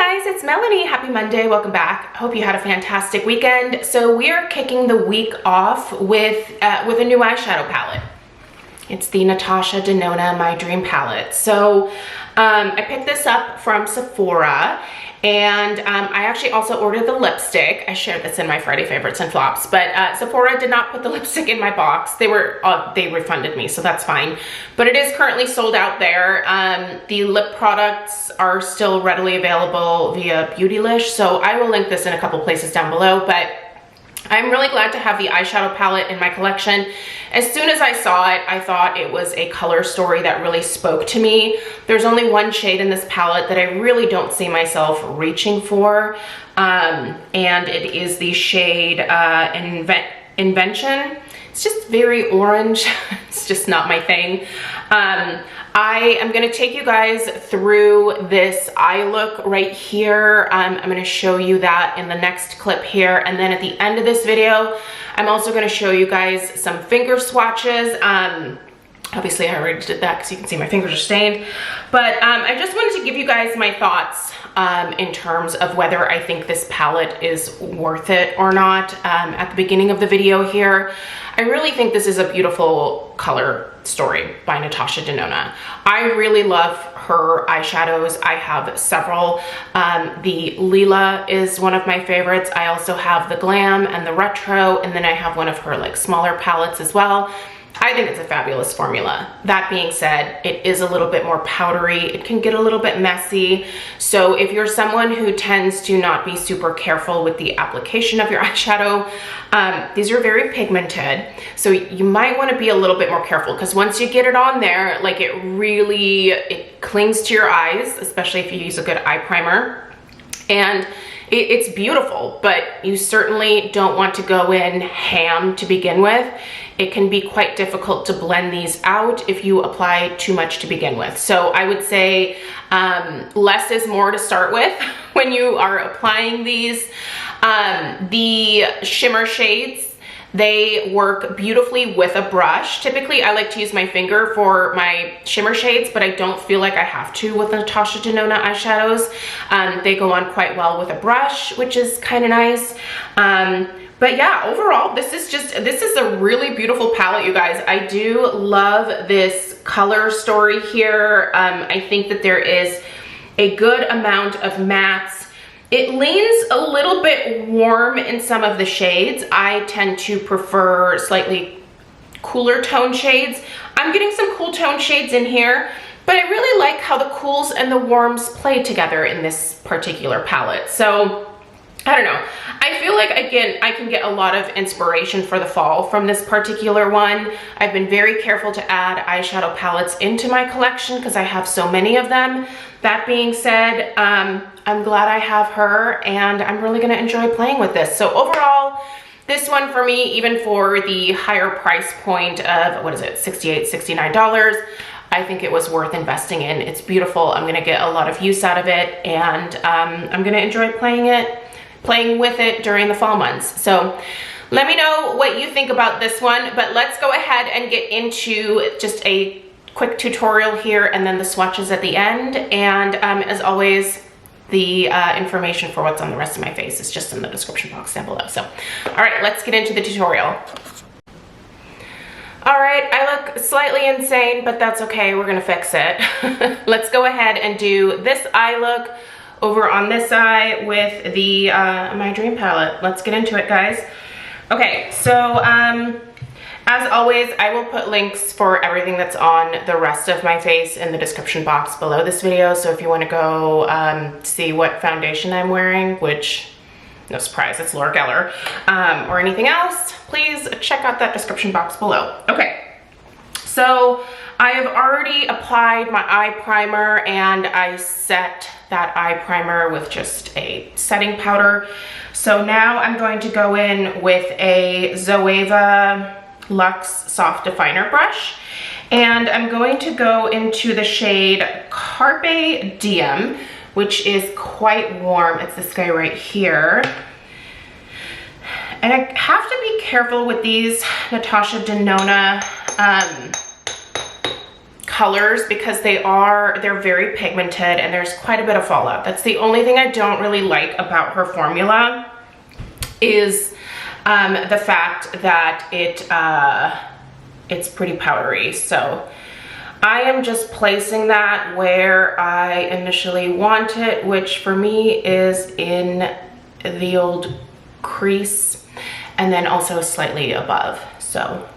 Hey guys, it's Melanie. Happy Monday. Welcome back. Hope you had a fantastic weekend. So we are kicking the week off with a new eyeshadow palette. It's the Natasha Denona My Dream palette. So I picked this up from Sephora, and I actually also ordered the lipstick. I shared this in my Friday favorites and flops, but Sephora did not put the lipstick in my box. They refunded me, so that's fine. But it is currently sold out there. The lip products are still readily available via Beautylish, so I will link this in a couple places down below, but I'm really glad to have the eyeshadow palette in my collection. As soon as I saw it, I thought it was a color story that really spoke to me. There's only one shade in this palette that I really don't see myself reaching for, and it is the shade Invention. It's just very orange. It's just not my thing. I am gonna take you guys through this eye look right here. I'm gonna show you that in the next clip here. And then at the end of this video, I'm also gonna show you guys some finger swatches. Obviously I already did that because you can see my fingers are stained. But I just wanted to give you guys my thoughts in terms of whether I think this palette is worth it or not. At the beginning of the video here, I really think this is a beautiful color story by Natasha Denona. I really love her eyeshadows. I have several. The Lila is one of my favorites. I also have the Glam and the Retro, and then I have one of her like smaller palettes as well. I think it's a fabulous formula. That being said, it is a little bit more powdery. It can get a little bit messy. So if you're someone who tends to not be super careful with the application of your eyeshadow, these are very pigmented. So you might want to be a little bit more careful, because once you get it on there, like it clings to your eyes, especially if you use a good eye primer. And it's beautiful, but you certainly don't want to go in ham to begin with. It can be quite difficult to blend these out if you apply too much to begin with. So I would say less is more to start with when you are applying these. The shimmer shades, they work beautifully with a brush. Typically, I like to use my finger for my shimmer shades, but I don't feel like I have to with Natasha Denona eyeshadows. They go on quite well with a brush, which is kind of nice. But yeah, overall, this is a really beautiful palette, you guys. I do love this color story here. I think that there is a good amount of mattes. It leans a little bit warm in some of the shades. I tend to prefer slightly cooler tone shades. I'm getting some cool tone shades in here, but I really like how the cools and the warms play together in this particular palette. So I don't know. I feel like, again, I can get a lot of inspiration for the fall from this particular one. I've been very careful to add eyeshadow palettes into my collection because I have so many of them. That being said, I'm glad I have her, and I'm really gonna enjoy playing with this. So overall, this one for me, even for the higher price point of, what is it, $68, $69, I think it was worth investing in. It's beautiful. I'm gonna get a lot of use out of it, and I'm gonna enjoy playing with it during the fall months. So let me know what you think about this one, but let's go ahead and get into just a quick tutorial here and then the swatches at the end. And as always, the information for what's on the rest of my face is just in the description box down below. So, all right, let's get into the tutorial. All right, I look slightly insane, but that's okay, we're gonna fix it. Let's go ahead and do this eye look over on this eye with the My Dream palette. Let's get into it, guys. Okay, so as always, I will put links for everything that's on the rest of my face in the description box below this video. So if you want to go see what foundation I'm wearing, which, no surprise, it's Laura Geller, or anything else, please check out that description box below. Okay, so I have already applied my eye primer, and I set that eye primer with just a setting powder. So now I'm going to go in with a Zoeva Luxe Soft Definer brush, and I'm going to go into the shade Carpe Diem, which is quite warm. It's this guy right here. And I have to be careful with these Natasha Denona colors because they're very pigmented and there's quite a bit of fallout. That's the only thing I don't really like about her formula, is the fact that it's pretty powdery. So I am just placing that where I initially want it, which for me is in the old crease and then also slightly above. So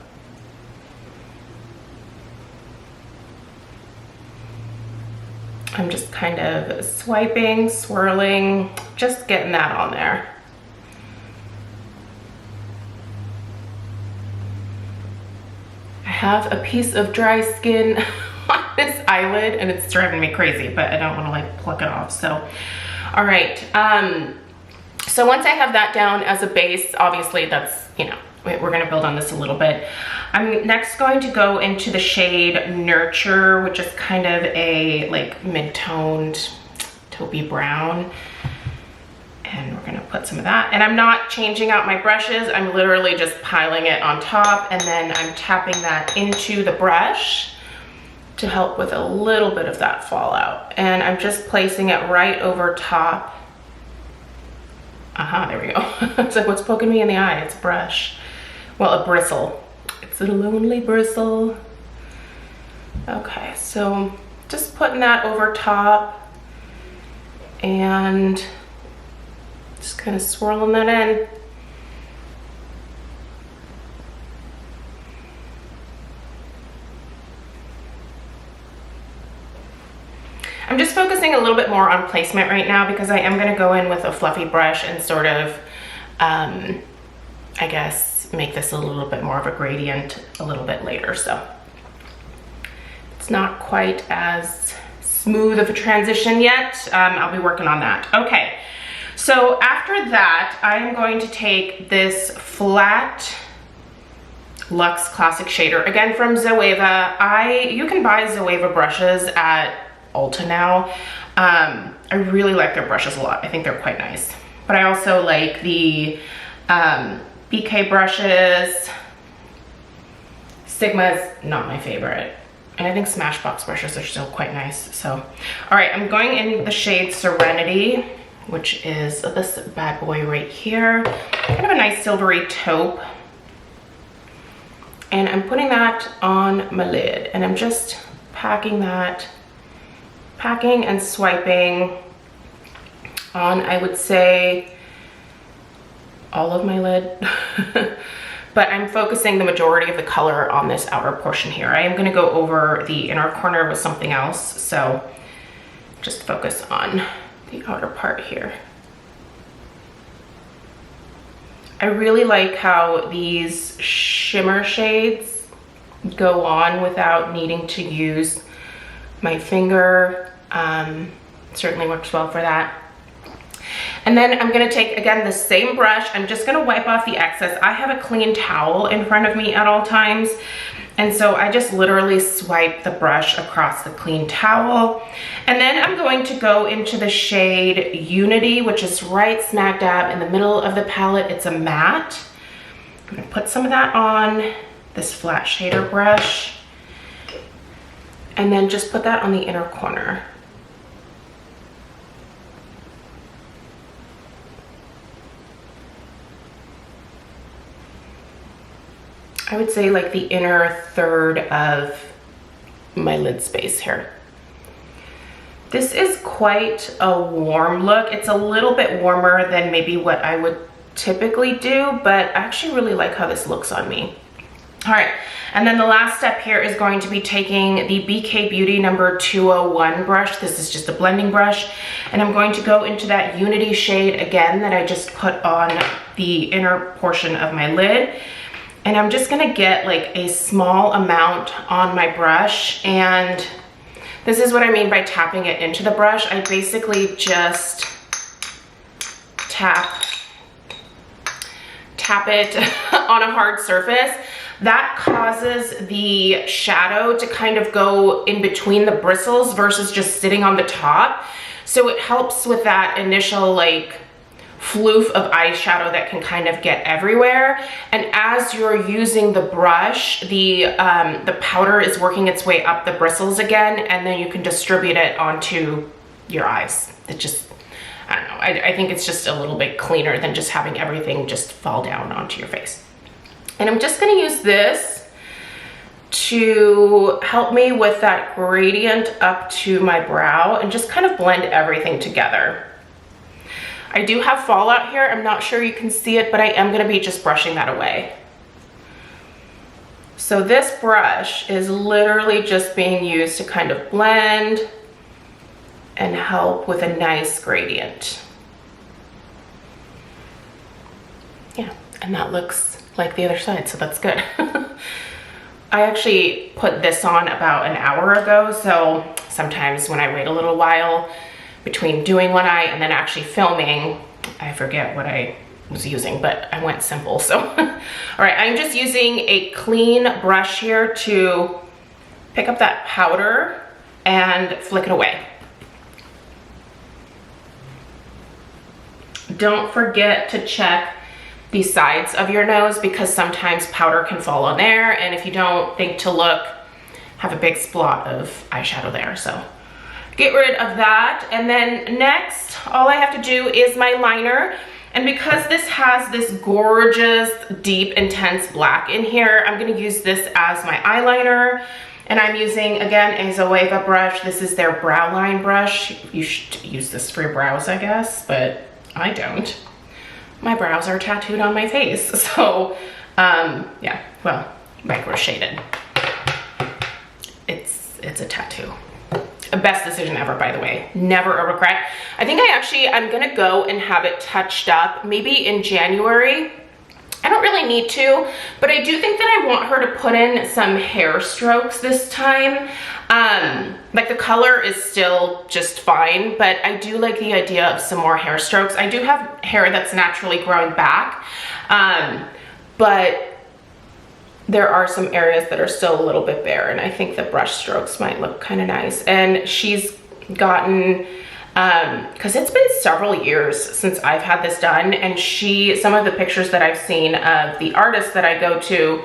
I'm just kind of swiping, swirling, just getting that on there. I have a piece of dry skin on this eyelid and it's driving me crazy, but I don't want to like pluck it off. So, all right. So once I have that down as a base, obviously that's, you know, we're going to build on this a little bit. I'm next going to go into the shade Nurture, which is kind of a like mid-toned taupey brown. And we're gonna put some of that. And I'm not changing out my brushes. I'm literally just piling it on top and then I'm tapping that into the brush to help with a little bit of that fallout. And I'm just placing it right over top. There we go. It's like, what's poking me in the eye? It's a brush. Well, a bristle. It's a lonely bristle. Okay, so just putting that over top and just kind of swirling that in. I'm just focusing a little bit more on placement right now because I am going to go in with a fluffy brush and sort of, I guess, make this a little bit more of a gradient a little bit later. So it's not quite as smooth of a transition yet. I'll be working on that. Okay. So after that, I'm going to take this flat Luxe Classic Shader, again from Zoeva. You can buy Zoeva brushes at Ulta now. I really like their brushes a lot. I think they're quite nice. But I also like the BK brushes. Sigma's not my favorite. And I think Smashbox brushes are still quite nice. So, all right, I'm going in the shade Serenity, which is this bad boy right here. Kind of a nice silvery taupe. And I'm putting that on my lid and I'm just packing and swiping on, I would say, all of my lid. But I'm focusing the majority of the color on this outer portion here. I am gonna go over the inner corner with something else, so just focus on the outer part here. I really like how these shimmer shades go on without needing to use my finger. Certainly works well for that. And then I'm gonna take, again, the same brush. I'm just gonna wipe off the excess. I have a clean towel in front of me at all times. And so I just literally swipe the brush across the clean towel. And then I'm going to go into the shade Unity, which is right smack dab in the middle of the palette. It's a matte. I'm gonna put some of that on this flat shader brush. And then just put that on the inner corner. I would say like the inner third of my lid space here. This is quite a warm look. It's a little bit warmer than maybe what I would typically do, but I actually really like how this looks on me. All right, and then the last step here is going to be taking the BK Beauty number 201 brush. This is just a blending brush, and I'm going to go into that Unity shade again that I just put on the inner portion of my lid. And I'm just gonna get like a small amount on my brush, and this is what I mean by tapping it into the brush. I basically just tap it on a hard surface. That causes the shadow to kind of go in between the bristles versus just sitting on the top. So it helps with that initial like floof of eyeshadow that can kind of get everywhere. And as you're using the brush, the powder is working its way up the bristles again, and then you can distribute it onto your eyes. It just, I don't know, I think it's just a little bit cleaner than just having everything just fall down onto your face. And I'm just gonna use this to help me with that gradient up to my brow and just kind of blend everything together. I do have fallout here. I'm not sure you can see it, but I am gonna be just brushing that away. So this brush is literally just being used to kind of blend and help with a nice gradient. Yeah, and that looks like the other side, so that's good. I actually put this on about an hour ago, so sometimes when I wait a little while between doing one eye and then actually filming, I forget what I was using, but I went simple, so. All right, I'm just using a clean brush here to pick up that powder and flick it away. Don't forget to check the sides of your nose because sometimes powder can fall on there, and if you don't think to look, have a big splot of eyeshadow there, so. Get rid of that, and then next, all I have to do is my liner. And because this has this gorgeous, deep, intense black in here, I'm gonna use this as my eyeliner. And I'm using, again, a Zoeva brush. This is their brow line brush. You should use this for your brows, I guess, but I don't. My brows are tattooed on my face, so, yeah, well, micro shaded. It's a tattoo. Best decision ever, by the way. Never a regret. I think I'm gonna go and have it touched up maybe in January. I don't really need to, but I do think that I want her to put in some hair strokes this time. Like the color is still just fine, but I do like the idea of some more hair strokes. I do have hair that's naturally growing back, but there are some areas that are still a little bit bare, and I think the brush strokes might look kind of nice. And she's gotten, because it's been several years since I've had this done, and some of the pictures that I've seen of the artists that I go to,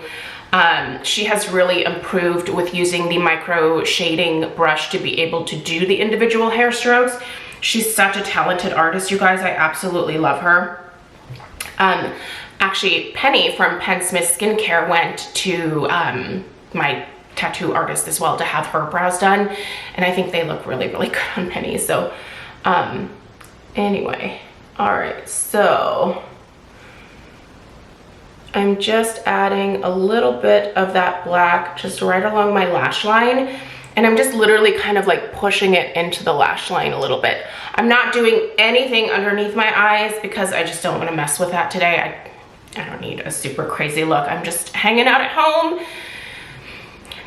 she has really improved with using the micro shading brush to be able to do the individual hair strokes. She's such a talented artist, you guys. I absolutely love her. Actually, Penny from Penn Smith Skincare went to my tattoo artist as well to have her brows done, and I think they look really, really good on Penny. So anyway, all right, so I'm just adding a little bit of that black just right along my lash line, and I'm just literally kind of like pushing it into the lash line a little bit. I'm not doing anything underneath my eyes because I just don't want to mess with that today. I don't need a super crazy look. I'm just hanging out at home,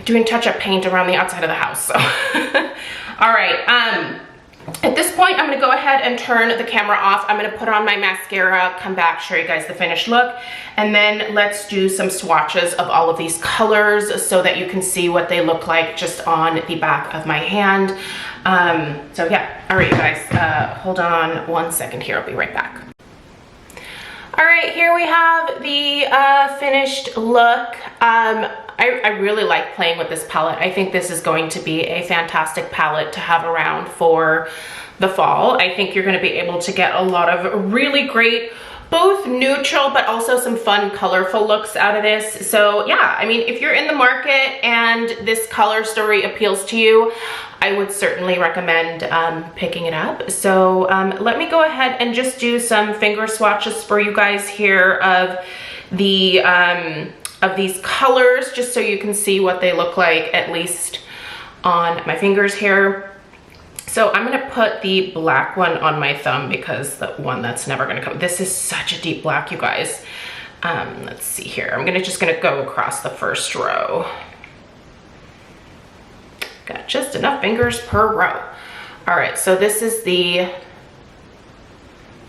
doing touch-up paint around the outside of the house, so. All right, at this point, I'm gonna go ahead and turn the camera off. I'm gonna put on my mascara, come back, show you guys the finished look, and then let's do some swatches of all of these colors so that you can see what they look like just on the back of my hand. So yeah, all right, you guys, hold on one second here. I'll be right back. All right, here we have the finished look. I really like playing with this palette. I think this is going to be a fantastic palette to have around for the fall. I think you're gonna be able to get a lot of really great, both neutral, but also some fun, colorful looks out of this. So yeah, I mean, if you're in the market and this color story appeals to you, I would certainly recommend picking it up. So let me go ahead and just do some finger swatches for you guys here of the of these colors, just so you can see what they look like, at least on my fingers here. So I'm gonna put the black one on my thumb because the one that's never gonna come. This is such a deep black, you guys. Let's see here. I'm just gonna go across the first row. Got just enough fingers per row. All right, so this is the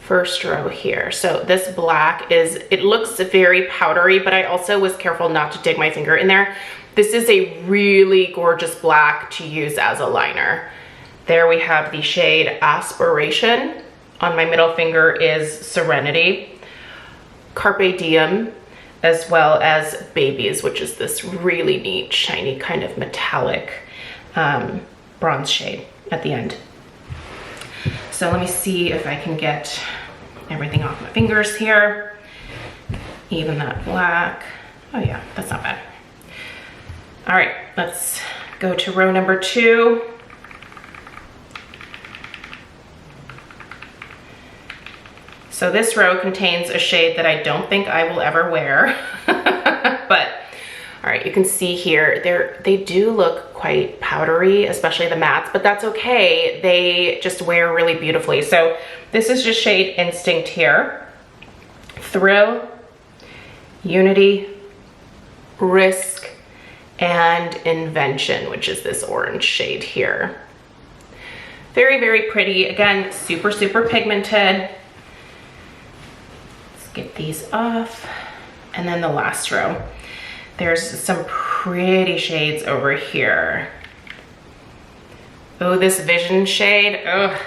first row here. So this black it looks very powdery, but I also was careful not to dig my finger in there. This is a really gorgeous black to use as a liner. There we have the shade Aspiration. on my middle finger is Serenity, Carpe Diem, as well as Babies, which is this really neat, shiny, kind of metallic bronze shade at the end. So let me see if I can get everything off my fingers here. Even that black. Oh yeah, that's not bad. All right, let's go to row number 2. So this row contains a shade that I don't think I will ever wear. But, all right, you can see here, they do look quite powdery, especially the mattes, but that's okay. They just wear really beautifully. So this is just shade Instinct here. Thrill, Unity, Risk, and Invention, which is this orange shade here. Very, very pretty. Again, super, super pigmented. Let's get these off. And then the last row. There's some pretty shades over here. Oh, this Vision shade. Ugh.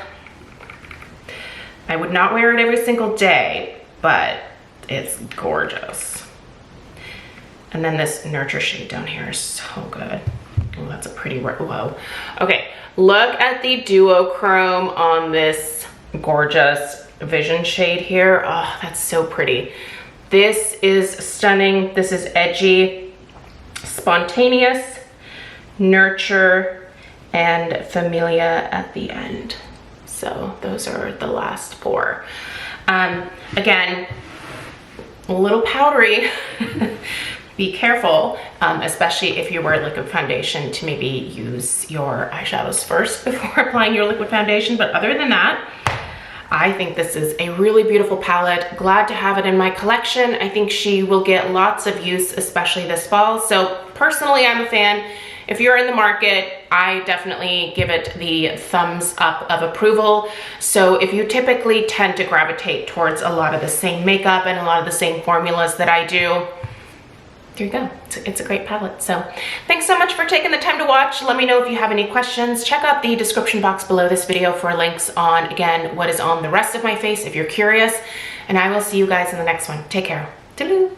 I would not wear it every single day, but it's gorgeous. And then this Nurture shade down here is so good. Oh, that's a pretty whoa. Okay, look at the duochrome on this gorgeous Vision shade here. Oh, that's so pretty. This is stunning. This is edgy, Spontaneous, Nurture, and Familia at the end. So those are the last 4. Again, a little powdery. Be careful, especially if you wear liquid foundation, to maybe use your eyeshadows first before applying your liquid foundation. But other than that, I think this is a really beautiful palette. Glad to have it in my collection. I think she will get lots of use, especially this fall. So personally, I'm a fan. If you're in the market, I definitely give it the thumbs up of approval. So if you typically tend to gravitate towards a lot of the same makeup and a lot of the same formulas that I do, there you go. It's a great palette. So thanks so much for taking the time to watch. Let me know if you have any questions. Check out the description box below this video for links on, again, what is on the rest of my face if you're curious. And I will see you guys in the next one. Take care. Toodaloo.